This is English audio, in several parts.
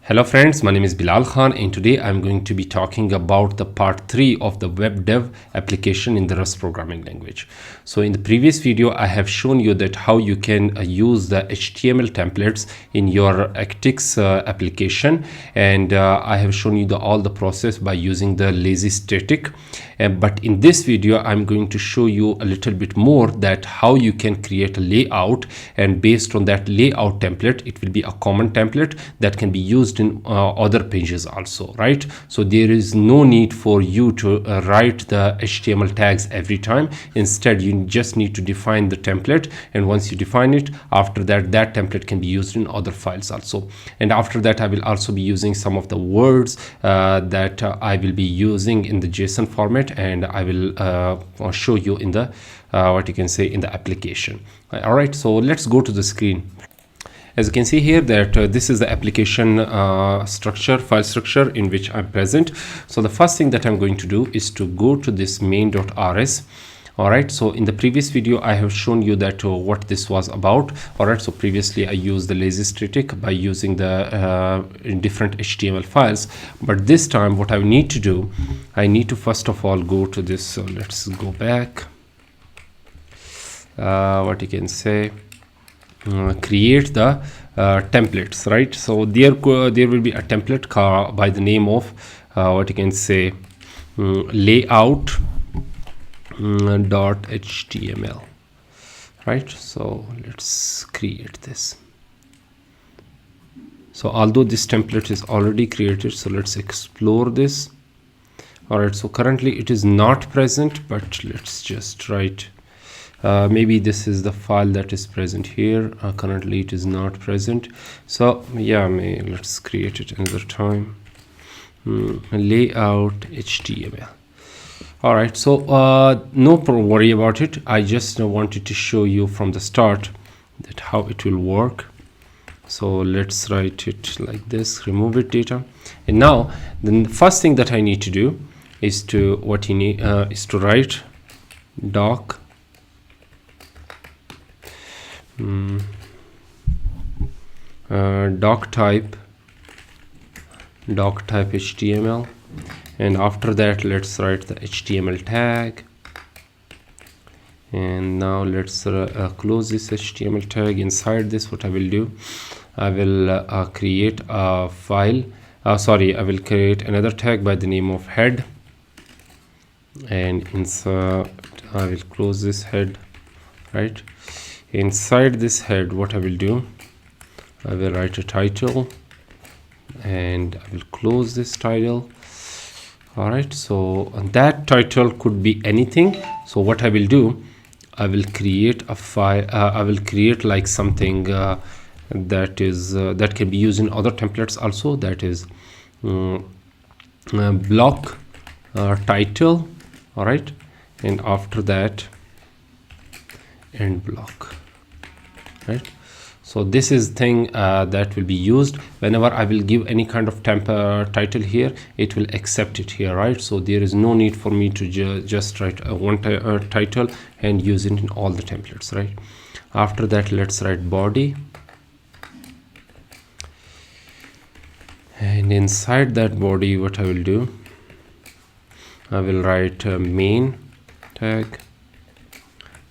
Hello friends, my name is Bilal Khan and today I'm going to be talking about the part 3 of the web dev application in the Rust programming language. So in the previous video I have shown you that how you can use the HTML templates in your actix application, and I have shown you all the process by using the lazy static. But in this video I'm going to show you a little bit more that how you can create a layout, and based on that layout template it will be a common template that can be used in other pages also, right? So there is no need for you to write the HTML tags every time. Instead you just need to define the template, and once you define it, after that template can be used in other files also. And after that I will also be using some of the words that I will be using in the JSON format, and I will show you in the what you can say in the application. All right, so let's go to the screen. As you can see here that this is the application structure, file structure in which I'm present. So the first thing that I'm going to do is to go to this main.rs. All right, so in the previous video I have shown you that what this was about. All right, so previously I used the lazy static by using the different HTML files, but this time what I need to do, I need to first of all go to this. So let's go back. What you can say, create the templates, right? So there will be a template by the name of what you can say layout .html, right? So let's create this. So although this template is already created, so let's explore this. All right, so currently it is not present, but let's just write maybe this is the file that is present here. Currently it is not present, so yeah, let's create it another time. Layout HTML. All right, so no worry about it. I just wanted to show you from the start that how it will work. So let's write it like this, remove it data. And now the first thing that I need to do is to write doc doc type HTML, and after that let's write the HTML tag. And now let's close this HTML tag. Inside this, what I will do, I will create a file, I will create another tag by the name of head, and inside I will close this head, right? Inside this head, what I will do, I will write a title, and I will close this title. All right, so that title could be anything. So what I will do, I will create a file, I will create like something that is that can be used in other templates also, that is block title. All right, and after that end block, right? So this is thing that will be used whenever I will give any kind of title here, it will accept it here, right? So there is no need for me to just write one title and use it in all the templates, right? After that, let's write body, and inside that body, what I will do, I will write a main tag,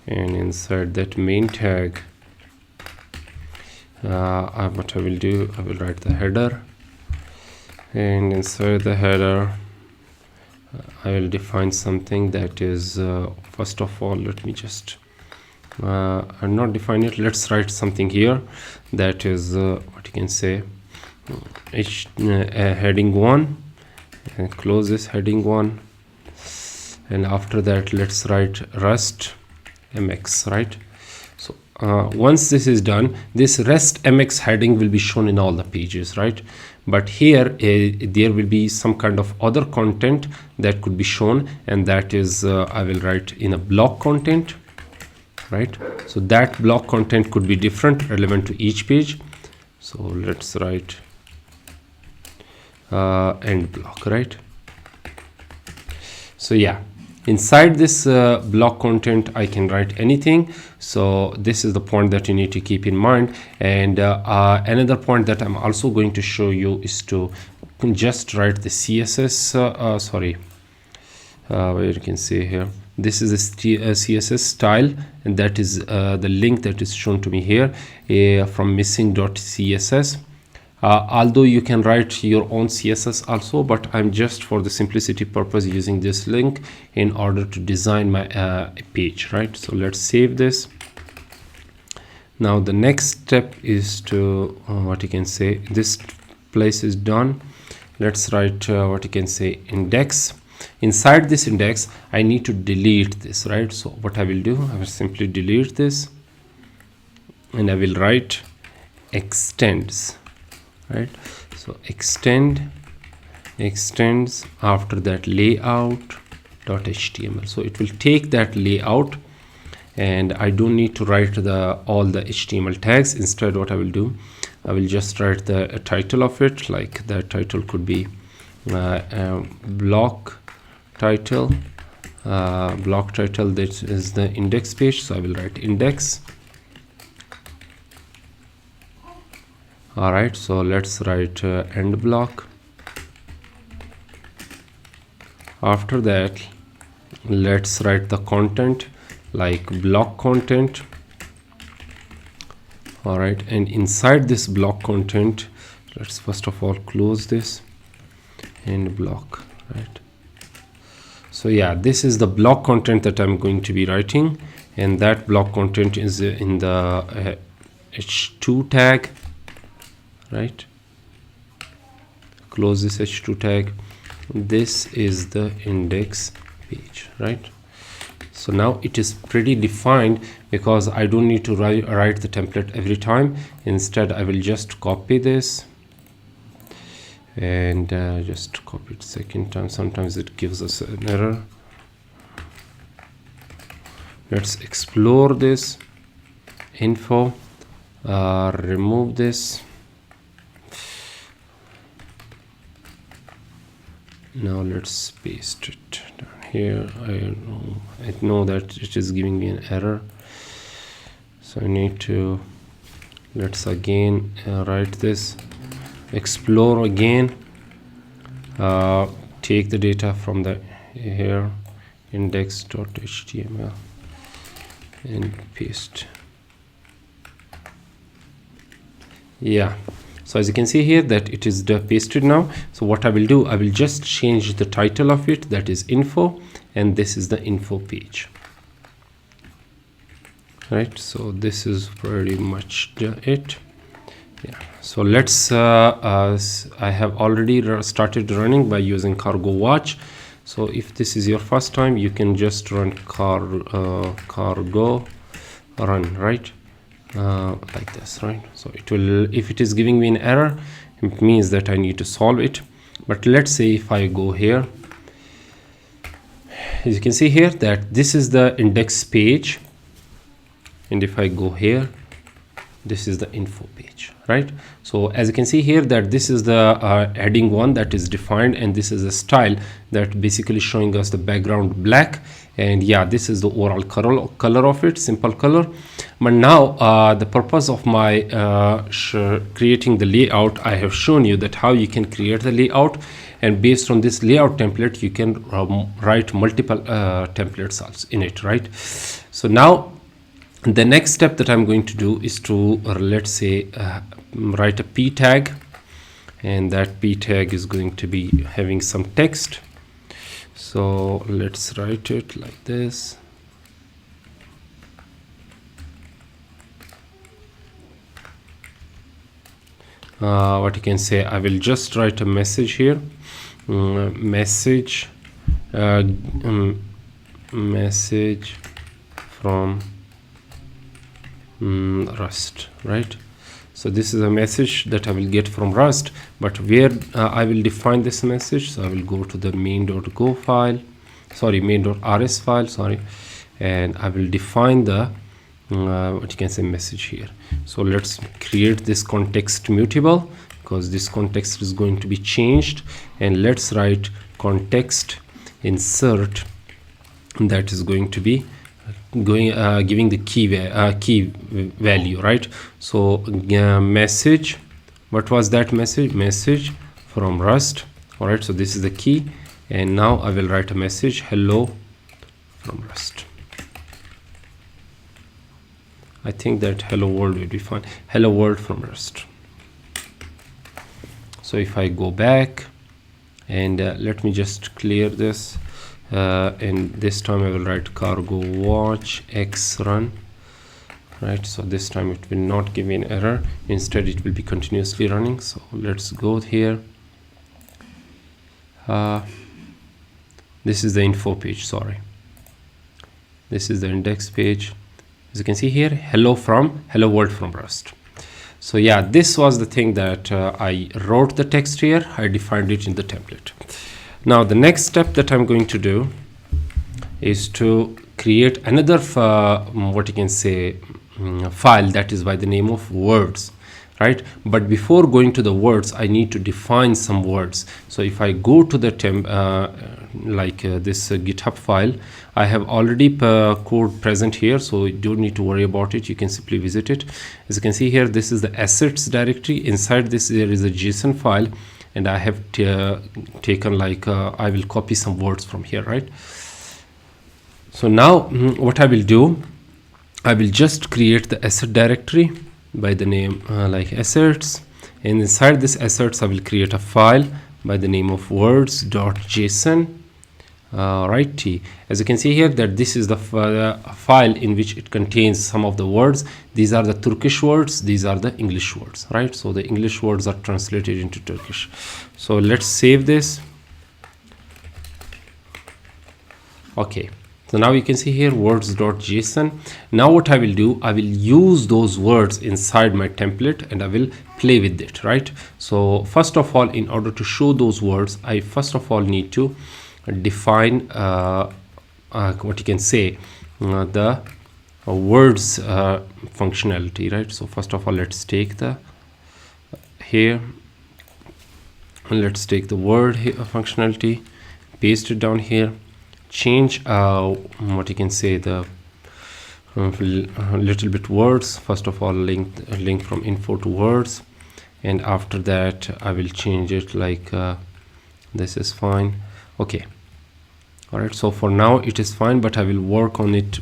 and inside that main tag, what I will do, I will write the header, and inside the header I will define something that is first of all, let me just not define it. Let's write something here that is what you can say heading 1, and close this heading 1, and after that let's write Rustmx, right? So once this is done, this Rustmx heading will be shown in all the pages, right? But here there will be some kind of other content that could be shown, and that is I will write in a block content, right? So that block content could be different, relevant to each page. So let's write end block, right? So yeah, Inside this block content I can write anything. So this is the point that you need to keep in mind. And another point that I'm also going to show you is to just write the CSS where you can see here, this is a CSS style, and that is the link that is shown to me here from missing.css. Although you can write your own CSS also, but I'm just for the simplicity purpose using this link in order to design my page, right? So let's save this. Now the next step is to what you can say, this place is done. Let's write what you can say, index. Inside this index I need to delete this, right? So what I will do, I will simply delete this and I will write extends, right? So extends, after that layout.html. so it will take that layout, and I don't need to write all the HTML tags. Instead what I will do, I will just write the title of it, like the title could be block title. This is the index page, so I will write index. All right, so let's write end block. After that let's write the content, like block content. All right, and inside this block content, let's first of all close this and block, right? So yeah, this is the block content that I'm going to be writing, and that block content is in the h2 tag, right? Close this h2 tag. This is the index page, right? So now it is pretty defined because I don't need to write the template every time. Instead I will just copy this and just copy it second time. Sometimes it gives us an error. Let's explore this info, remove this. Now let's paste it down here. I know that it is giving me an error, so I need to, let's again write this, explore again, take the data from the here index.html and paste. Yeah, so as you can see here that it is pasted now. So what I will do, I will just change the title of it, that is info, and this is the info page, right? So this is pretty much it. Yeah, so let's I have already started running by using cargo watch. So if this is your first time, you can just run cargo run, right? Like this, right? So it will, if it is giving me an error, it means that I need to solve it. But let's say if I go here, as you can see here that this is the index page, and if I go here, this is the info page, right? So as you can see here that this is the heading one that is defined, and this is a style that basically showing us the background black, and yeah, this is the overall color of it, simple color. But now the purpose of my creating the layout, I have shown you that how you can create the layout, and based on this layout template you can write multiple templates also in it, right? So now the next step that I'm going to do is to let's say write a p tag, and that p tag is going to be having some text. So let's write it like this. What you can say, I will just write a message here, message message from Rust, right? So this is a message that I will get from Rust, but where I will define this message. So I will go to the main.go file, sorry, main.rs file, sorry, and I will define the what you can say message here. So let's create this context mutable, because this context is going to be changed, and let's write context insert that is going to be giving the key value, right? So message, what was that message from Rust. All right, so this is the key, and now I will write a message, hello from Rust. I think that hello world will be fine. Hello world from Rust. So if I go back and let me just clear this, and this time I will write cargo watch x run, right? So this time it will not give me an error, instead it will be continuously running. So let's go here. This is the info page, sorry, this is the index page. As you can see here, hello world from Rust. So yeah, this was the thing that I wrote the text here, I defined it in the template. Now the next step that I'm going to do is to create another what you can say file that is by the name of words, right? But before going to the words, I need to define some words. So if I go to the this GitHub file, I have already code present here, so you don't need to worry about it. You can simply visit it. As you can see here, this is the assets directory. Inside this there is a JSON file, and I have taken I will copy some words from here, right? So now what I will do, I will just create the asset directory by the name assets, and inside this assets I will create a file by the name of words.json. Right, as you can see here that this is the file in which it contains some of the words. These are the Turkish words, these are the English words, right? So the English words are translated into Turkish. So let's save this. Okay, so now you can see here words.json. Now what I will do, I will use those words inside my template and I will play with it, right? So first of all, in order to show those words, I first of all need to define what you can say the words functionality, right? So first of all, let's take the here, let's take the word here, functionality, paste it down here, change what you can say the little bit words. First of all, link from info to words, and after that I will change it this is fine. Okay, all right, so for now it is fine, but I will work on it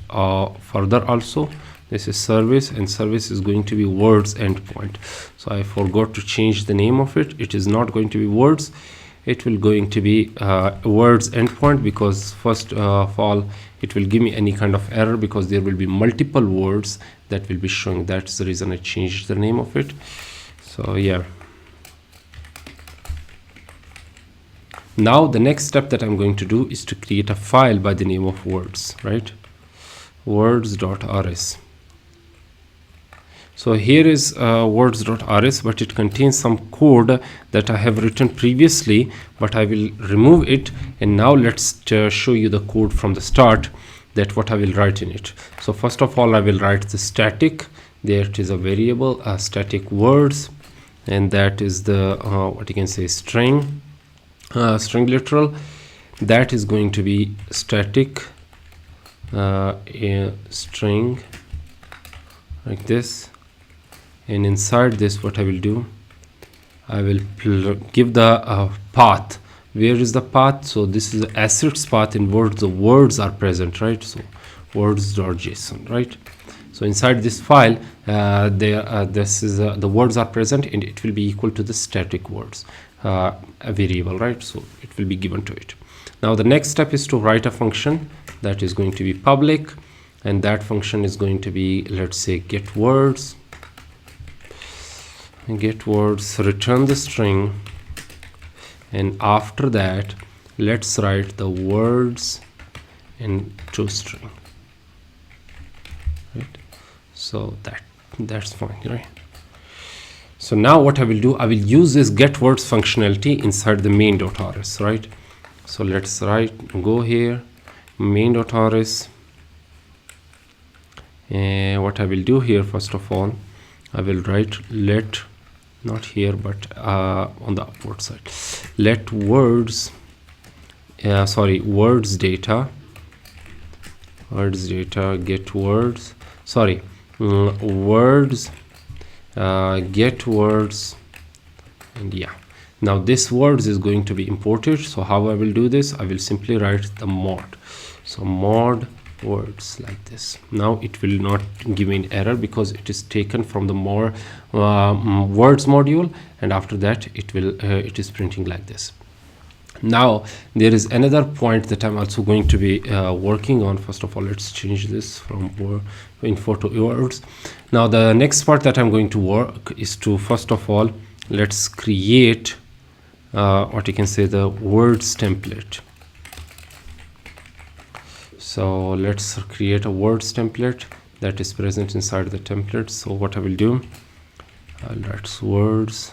further also. This is service, and service is going to be words endpoint. So I forgot to change the name of it. It is not going to be words, it will going to be words endpoint, because first of all it will give me any kind of error because there will be multiple words that will be showing. That's the reason I changed the name of it. So yeah, now the next step that I'm going to do is to create a file by the name of words, right? words.rs. So here is words.rs, but it contains some code that I have written previously, but I will remove it. And now let's show you the code from the start, that what I will write in it. So first of all, I will write the static. There it is a variable, static words, and that is the what you can say string literal. That is going to be static string like this. And inside this, what I will do, I will give the path. Where is the path? So this is the assets path. In words, the words are present, right? So words.json, right? So inside this file, this is the words are present, and it will be equal to the static words, a variable, right? So it will be given to it. Now the next step is to write a function that is going to be public, and that function is going to be, let's say, get words, return the string, and after that let's write the words in toString, right? So that's fine, right? So now what I will do, I will use this get words functionality inside the main.rs, right? So let's go here, main.rs, and what I will do here, first of all, I will write not here but on the upward side, let words words data words data get words, sorry, words, get words, and yeah, now this words is going to be imported. So how I will do this, I will simply write the mod, so mod words like this. Now it will not give me an error because it is taken from the more words module, and after that it is printing like this. Now there is another point that I'm also going to be working on. First of all, let's change this from info to words. Now the next part that I'm going to work is to, first of all, let's create what you can say the words template. So let's create a words template that is present inside the template. So what I will do, I'll write words.html,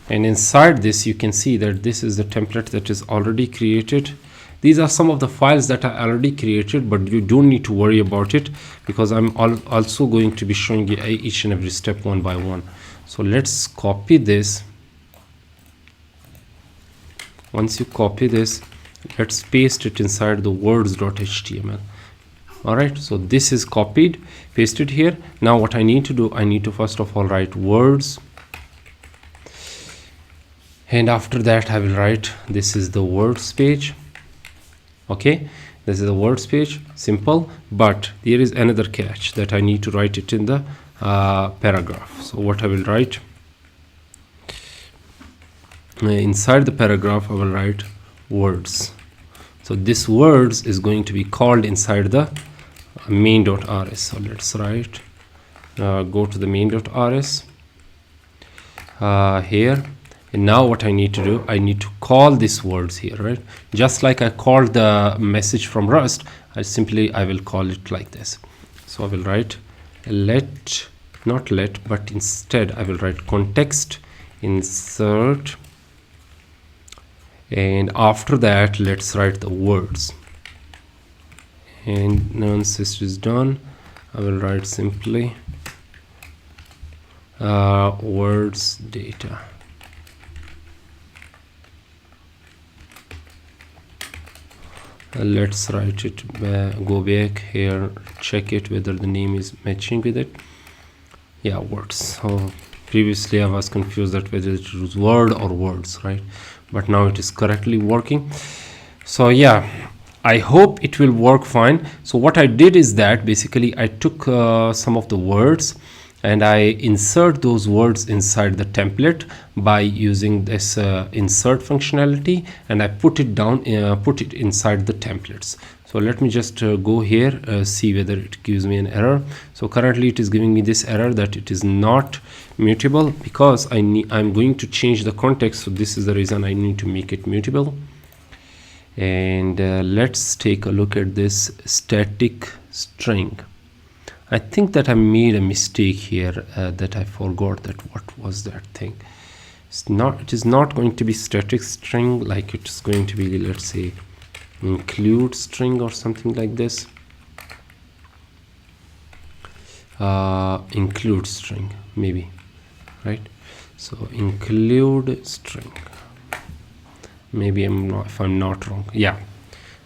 and inside this you can see that this is the template that is already created. These are some of the files that I already created, but you don't need to worry about it because I'm also going to be showing you each and every step one by one. So let's copy this. Once you copy this, let's paste it inside the words.html. All right, so this is copied, pasted here. Now what I need to do, I need to first of all write words, and after that I will write, this is the words page. Okay, this is the words page, simple, but there is another catch that I need to write it in the paragraph. So what I will write, inside the paragraph I will write words. So this words is going to be called inside the main.rs. So let's write, go to the main.rs here, and now what I need to do, I need to call these words here, right? Just like I called the message from Rust, I will call it like this. So I will write let, not let, but instead I will write context insert, and after that let's write the words, and once this is done I will write simply words data. Let's write it go back here, check it whether the name is matching with it. Yeah, words. So previously I was confused that whether it was word or words, right? But now it is correctly working. So yeah, I hope it will work fine. So what I did is that basically I took some of the words and I insert those words inside the template by using this insert functionality, and I put it down, put it inside the templates. So let me just go here, see whether it gives me an error. So currently it is giving me this error that it is not mutable because I'm going to change the context. So this is the reason I need to make it mutable. And let's take a look at this static string. I think that I made a mistake here, that I forgot that what was that thing. It is not going to be static string, like it's going to be, let's say, include string or something like this. Include string maybe, right? So include string, maybe if I'm not wrong. Yeah,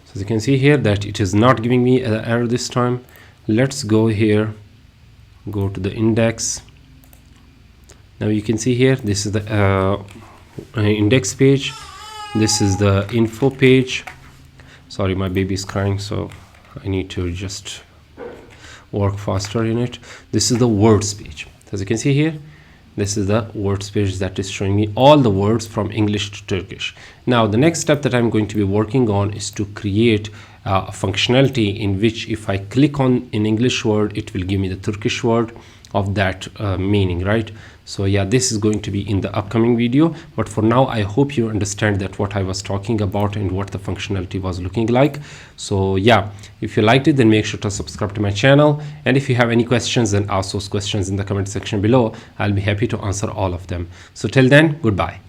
so as you can see here that it is not giving me an error this time. Let's go here, go to the index. Now you can see here this is the index page, this is the info page. Sorry, my baby is crying, so I need to just work faster in it. This is the words page. As you can see here, this is the words page that is showing me all the words from English to Turkish. Now the next step that I'm going to be working on is to create a functionality in which if I click on an English word, it will give me the Turkish word of that meaning, right? So yeah, this is going to be in the upcoming video, but for now I hope you understand that what I was talking about and what the functionality was looking like. So yeah, if you liked it, then make sure to subscribe to my channel, and if you have any questions, then ask those questions in the comment section below. I'll be happy to answer all of them. So till then, goodbye.